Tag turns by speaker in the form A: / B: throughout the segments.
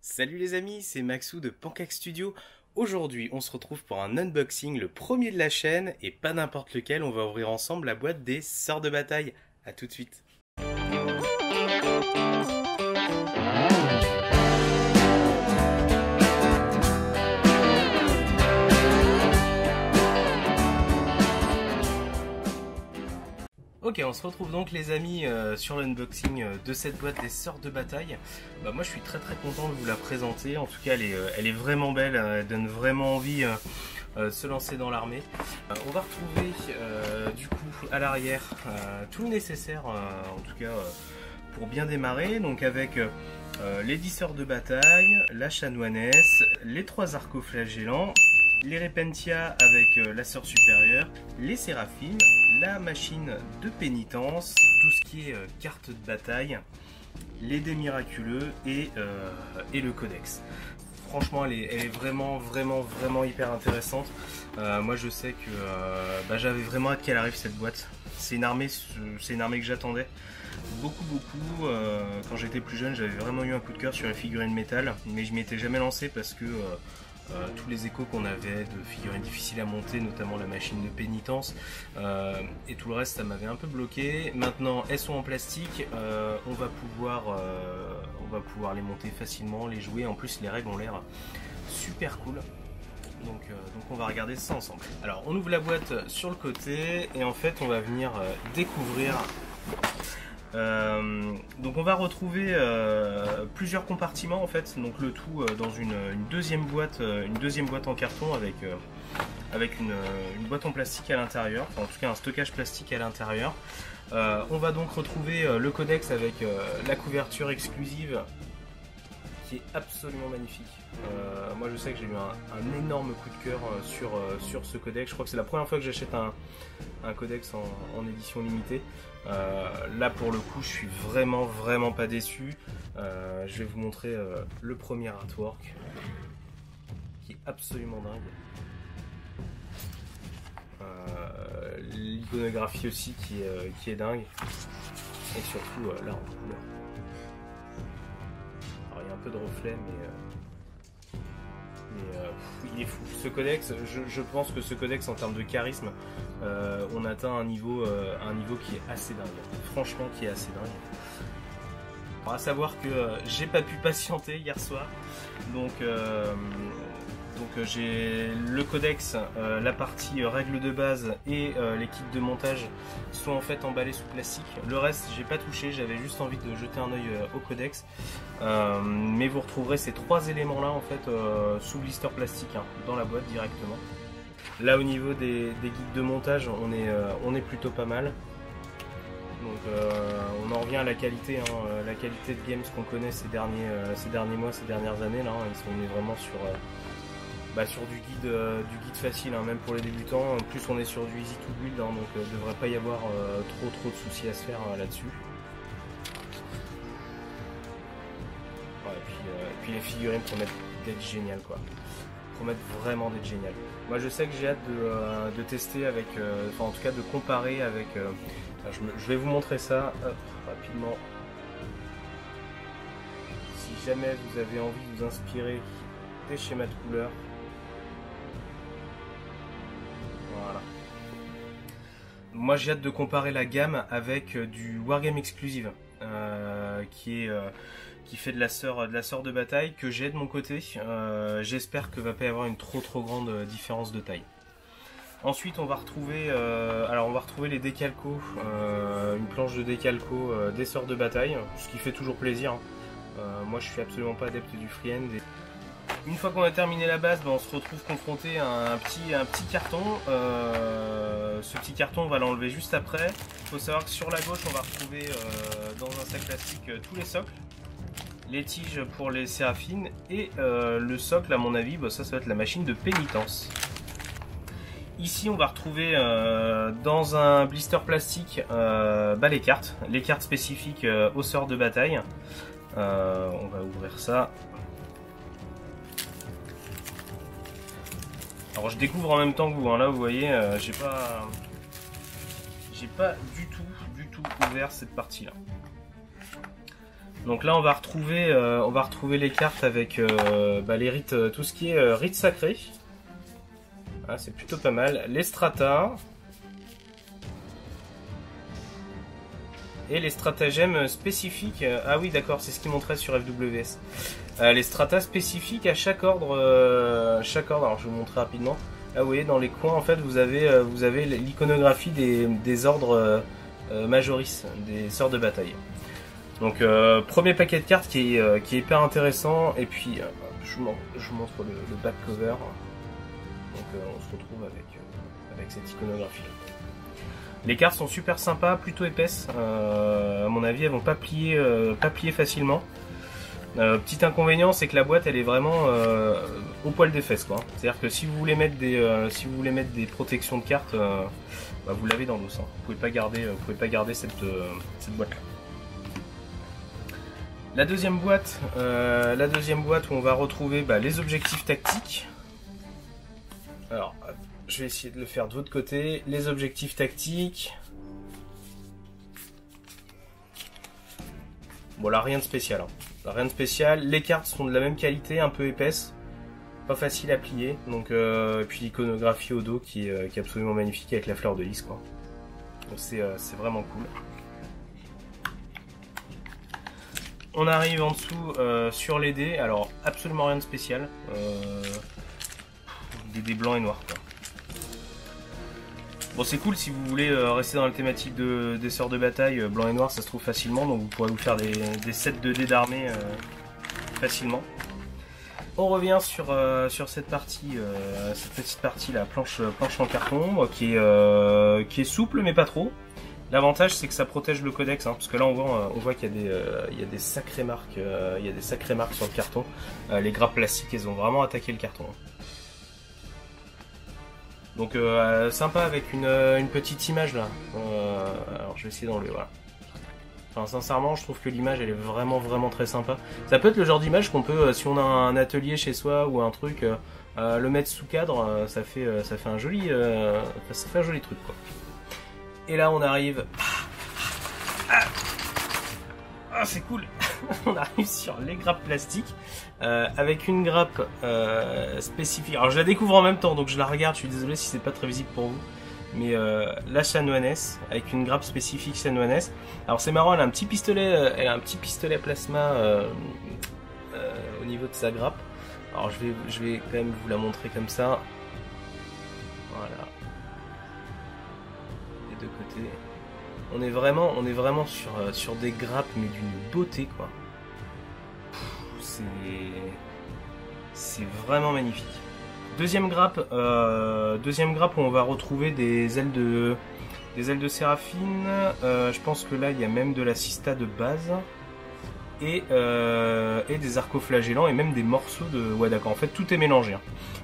A: Salut les amis, c'est Maxou de Pancake Studio. Aujourd'hui, on se retrouve pour un unboxing, le premier de la chaîne, et pas n'importe lequel, on va ouvrir ensemble la boîte des Sœurs de Bataille. A tout de suite. Ok, on se retrouve donc les amis sur l'unboxing de cette boîte des Sœurs de Bataille. Moi je suis très content de vous la présenter, en tout cas elle est vraiment belle, elle donne vraiment envie de se lancer dans l'armée. On va retrouver du coup à l'arrière tout le nécessaire en tout cas pour bien démarrer, donc avec les 10 Sœurs de Bataille, la chanoinesse, les 3 arcoflagellants, les Repentia avec la sœur supérieure, les séraphimes, la machine de pénitence, tout ce qui est carte de bataille, les dés miraculeux et le codex. Franchement, elle est vraiment hyper intéressante. Moi, je sais que j'avais vraiment hâte qu'elle arrive cette boîte. C'est une armée que j'attendais beaucoup. Quand j'étais plus jeune, j'avais vraiment eu un coup de cœur sur les figurines métal, mais je m'y étais jamais lancé parce que tous les échos qu'on avait de figurines difficiles à monter, notamment la machine de pénitence et tout le reste, ça m'avait un peu bloqué. Maintenant elles sont en plastique, on va pouvoir les monter facilement, les jouer. En plus les règles ont l'air super cool. Donc on va regarder ça ensemble. Alors on ouvre la boîte sur le côté et en fait on va venir découvrir. Donc on va retrouver plusieurs compartiments en fait, donc le tout dans une deuxième boîte en carton avec une boîte en plastique à l'intérieur, enfin, en tout cas un stockage plastique à l'intérieur. On va donc retrouver le codex avec la couverture exclusive qui est absolument magnifique. Moi je sais que j'ai eu un énorme coup de cœur sur ce codex. Je crois que c'est la première fois que j'achète un codex en édition limitée. Là pour le coup je suis vraiment pas déçu. Je vais vous montrer le premier artwork qui est absolument dingue. L'iconographie aussi qui est dingue, et surtout là en couleur. Alors il y a un peu de reflet mais il est fou. Ce codex, je pense que ce codex en termes de charisme, on atteint un niveau qui est assez dingue. Franchement qui est assez dingue. Alors, à savoir que j'ai pas pu patienter hier soir, donc j'ai le codex, la partie règles de base et les kits de montage sont en fait emballés sous plastique. Le reste j'ai pas touché, j'avais juste envie de jeter un œil au codex. Mais vous retrouverez ces 3 éléments là en fait sous blister plastique dans la boîte directement. Là au niveau des guides de montage on est plutôt pas mal. Donc on en revient à la qualité, la qualité de games qu'on connaît ces derniers mois, ces dernières années là. On est vraiment sur du guide facile, même pour les débutants. En plus on est sur du easy to build, donc il ne devrait pas y avoir trop de soucis à se faire là-dessus. Et puis les figurines promettent d'être géniales quoi. Promettent vraiment d'être géniales. Moi je sais que j'ai hâte de tester avec, enfin en tout cas de comparer avec. Je vais vous montrer ça rapidement. Si jamais vous avez envie de vous inspirer des schémas de couleurs. Voilà. Moi j'ai hâte de comparer la gamme avec du Wargame Exclusive qui fait de la sœur de bataille, que j'ai de mon côté. J'espère que va pas y avoir une trop grande différence de taille. Ensuite on va retrouver les décalcos, une planche de décalco des Sœurs de Bataille, ce qui fait toujours plaisir. Moi je suis absolument pas adepte du freehand. Une fois qu'on a terminé la base, on se retrouve confronté à un petit carton. Ce petit carton on va l'enlever juste après. Il faut savoir que sur la gauche on va retrouver dans un sac plastique tous les socles, les tiges pour les séraphines et le socle à mon avis ça va être la machine de pénitence. Ici on va retrouver dans un blister plastique les cartes spécifiques aux Sœurs de Bataille. On va ouvrir ça. Alors je découvre en même temps que vous, là vous voyez j'ai pas du tout ouvert cette partie là. Donc là on va retrouver les cartes avec les rites, tout ce qui est rites sacrés. Ah, c'est plutôt pas mal. Les strata. Et les stratagèmes spécifiques. Ah oui d'accord, c'est ce qu'il montrait sur FWS. Les stratas spécifiques à chaque ordre. Alors je vais vous montrer rapidement. Ah vous voyez dans les coins en fait vous avez l'iconographie des ordres majoris, des sœurs de bataille. Donc premier paquet de cartes qui est hyper intéressant. Et puis je vous montre le back cover. Donc on se retrouve avec cette iconographie là. Les cartes sont super sympas, plutôt épaisses. À mon avis, elles vont pas plier facilement. Petit inconvénient, c'est que la boîte, elle est vraiment au poil des fesses, quoi. C'est-à-dire que si vous voulez mettre des protections de cartes, vous l'avez dans l'os. Hein. Vous pouvez pas garder cette boîte-là. La deuxième boîte où on va retrouver les objectifs tactiques. Alors, je vais essayer de le faire de l'autre côté. Les objectifs tactiques. Bon là rien de spécial. Hein. Rien de spécial. Les cartes sont de la même qualité, un peu épaisses. Pas facile à plier. Donc, et puis l'iconographie au dos qui est absolument magnifique avec la fleur de lys, quoi. Donc c'est vraiment cool. On arrive en dessous sur les dés. Alors absolument rien de spécial. Des dés blancs et noirs, quoi. Bon c'est cool si vous voulez rester dans la thématique des sœurs de bataille, blanc et noir ça se trouve facilement, donc vous pourrez vous faire des sets de dés d'armée facilement. On revient sur cette partie, cette petite partie là, planche en carton, qui est souple mais pas trop. L'avantage c'est que ça protège le codex, hein, parce que là on voit qu'il y a des sacrées marques, sur le carton. Les grappes plastiques elles ont vraiment attaqué le carton. Donc sympa avec une petite image là. Alors je vais essayer d'enlever, voilà. Enfin sincèrement je trouve que l'image elle est vraiment très sympa. Ça peut être le genre d'image qu'on peut, si on a un atelier chez soi ou un truc, le mettre sous cadre, ça fait un joli truc quoi. Et là on arrive. Ah c'est cool. On arrive sur les grappes plastiques avec une grappe spécifique. Alors je la découvre en même temps donc je la regarde, je suis désolé si c'est pas très visible pour vous. Mais la chanoinesse avec une grappe spécifique chanoinesse. Alors c'est marrant, elle a un petit pistolet à plasma au niveau de sa grappe. Alors je vais quand même vous la montrer comme ça. Voilà. Les deux côtés. On est vraiment sur des grappes mais d'une beauté quoi. C'est vraiment magnifique. Deuxième grappe où on va retrouver des ailes de Séraphine. Je pense que là il y a même de la Sista de base et des arcoflagellants et même des morceaux de. Ouais d'accord. En fait tout est mélangé. Hein.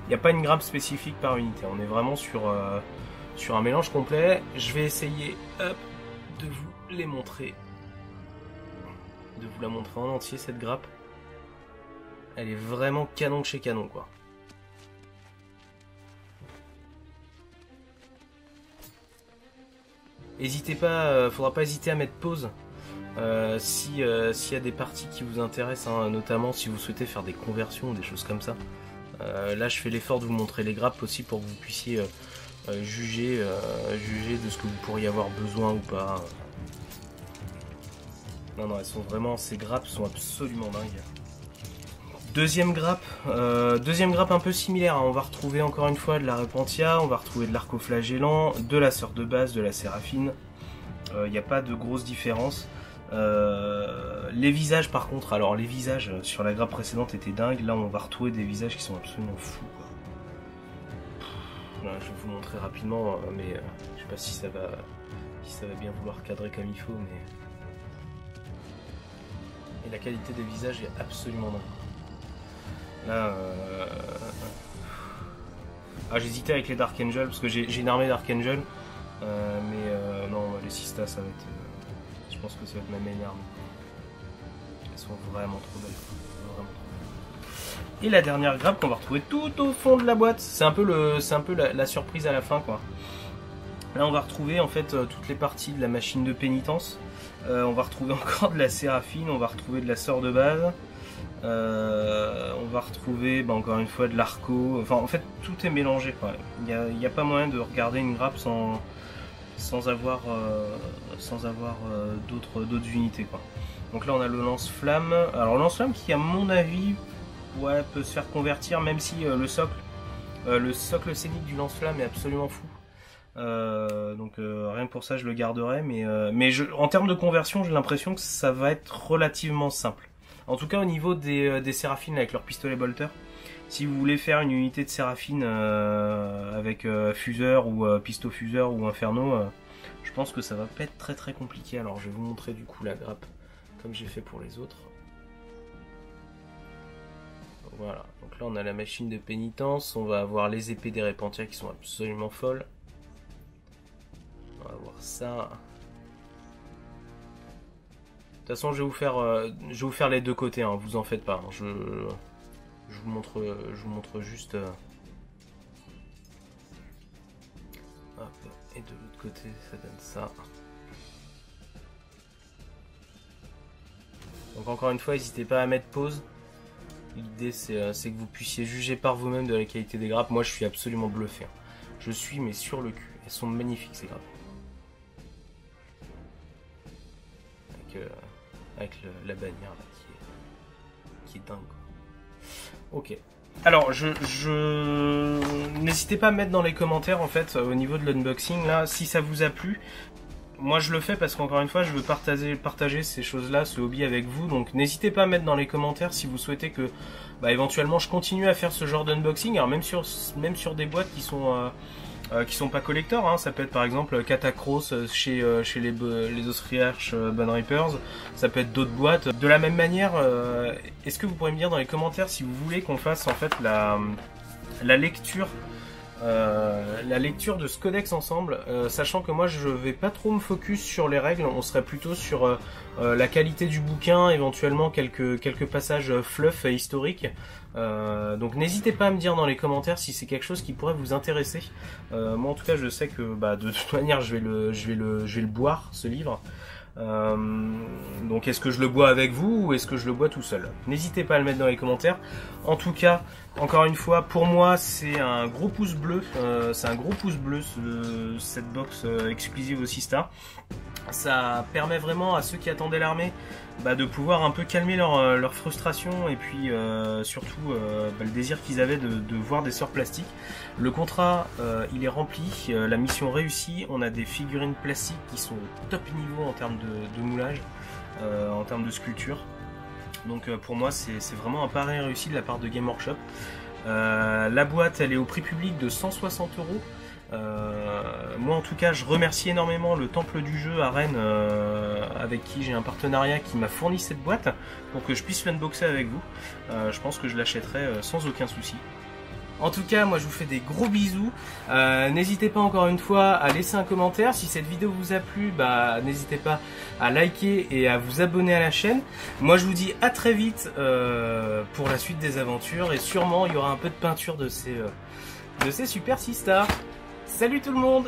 A: Il n'y a pas une grappe spécifique par unité. On est vraiment sur un mélange complet. Je vais essayer de vous les montrer, de vous la montrer en entier cette grappe. Elle est vraiment canon de chez canon quoi. N'hésitez pas, faudra pas hésiter à mettre pause s'il y a des parties qui vous intéressent, hein, notamment si vous souhaitez faire des conversions, des choses comme ça. Là je fais l'effort de vous montrer les grappes aussi pour que vous puissiez juger de ce que vous pourriez avoir besoin ou pas. Non, ces grappes sont absolument dingues. Deuxième grappe un peu similaire, hein. On va retrouver encore une fois de la Repentia, on va retrouver de l'arcoflagellant, de la sœur de base, de la Séraphine. Il n'y a pas de grosse différence. Les visages par contre, alors les visages sur la grappe précédente étaient dingues, là on va retrouver des visages qui sont absolument fous quoi. Voilà, je vais vous montrer rapidement, mais je sais pas si ça va bien vouloir cadrer comme il faut, mais... Et la qualité des visages est absolument dingue. Là, j'hésitais avec les Dark Angel parce que j'ai une armée Dark Angel, mais non, les Sista ça va être. Je pense que ça va être ma main arme. Elles sont vraiment trop belles. Vraiment trop belles. Et la dernière grappe qu'on va retrouver tout au fond de la boîte, c'est un peu la surprise à la fin quoi. Là on va retrouver en fait toutes les parties de la machine de pénitence. On va retrouver encore de la Séraphine, on va retrouver de la sœur de base. On va retrouver encore une fois de l'Arco. Enfin, en fait, tout est mélangé, quoi. Il n'y a pas moyen de regarder une grappe sans avoir d'autres unités, quoi. Donc là, on a le lance-flamme. Alors, le lance-flamme qui, à mon avis, ouais, peut se faire convertir, même si le socle scénique du lance-flamme est absolument fou. Donc rien que pour ça, je le garderai. Mais en termes de conversion, j'ai l'impression que ça va être relativement simple. En tout cas, au niveau des Séraphines avec leur pistolet bolter, si vous voulez faire une unité de Séraphine avec fuseur ou pisto fuseur ou inferno, je pense que ça va pas être très très compliqué. Alors je vais vous montrer du coup la grappe comme j'ai fait pour les autres. Voilà, donc là on a la machine de pénitence, on va avoir les épées des Repentia qui sont absolument folles. On va voir ça. De toute façon, je vais vous faire les deux côtés, hein, vous en faites pas. Hein, je vous montre juste. Hop, et de l'autre côté, ça donne ça. Donc encore une fois, n'hésitez pas à mettre pause. L'idée, c'est que vous puissiez juger par vous-même de la qualité des grappes. Moi, je suis absolument bluffé. Hein. Je suis mais sur le cul. Elles sont magnifiques ces grappes. Avec la bannière là, qui est dingue. Ok. Alors, n'hésitez pas à mettre dans les commentaires en fait au niveau de l'unboxing là si ça vous a plu. Moi je le fais parce qu'encore une fois je veux partager ces choses-là, ce hobby avec vous. Donc n'hésitez pas à mettre dans les commentaires si vous souhaitez que éventuellement je continue à faire ce genre d'unboxing. Alors même sur des boîtes qui sont pas collector, hein. Ça peut être par exemple Catacross chez les Austriarch Bone Reapers, ça peut être d'autres boîtes. De la même manière, est-ce que vous pourrez me dire dans les commentaires si vous voulez qu'on fasse en fait la lecture de ce codex ensemble, sachant que moi je vais pas trop me focus sur les règles, on serait plutôt sur la qualité du bouquin, éventuellement quelques passages fluff et historiques. Donc n'hésitez pas à me dire dans les commentaires si c'est quelque chose qui pourrait vous intéresser. Moi en tout cas je sais que de toute manière je vais le boire ce livre. Donc est-ce que je le bois avec vous ou est-ce que je le bois tout seul? N'hésitez pas à le mettre dans les commentaires. En tout cas, encore une fois, pour moi c'est un gros pouce bleu. Cette box exclusive au Sistar. Ça permet vraiment à ceux qui attendaient l'armée de pouvoir un peu calmer leur frustration et puis surtout le désir qu'ils avaient de voir des sorts plastiques. Le contrat il est rempli, la mission réussie, on a des figurines plastiques qui sont au top niveau en termes de moulage, en termes de sculpture. Donc pour moi c'est vraiment un pari réussi de la part de Game Workshop. La boîte elle est au prix public de 160 €. Moi en tout cas je remercie énormément le Temple du Jeu à Rennes avec qui j'ai un partenariat qui m'a fourni cette boîte pour que je puisse l'unboxer avec vous. Je pense que je l'achèterai sans aucun souci. En tout cas moi je vous fais des gros bisous, n'hésitez pas encore une fois à laisser un commentaire, si cette vidéo vous a plu n'hésitez pas à liker et à vous abonner à la chaîne. Moi je vous dis à très vite pour la suite des aventures et sûrement il y aura un peu de peinture de ces Super Sistar. Salut tout le monde!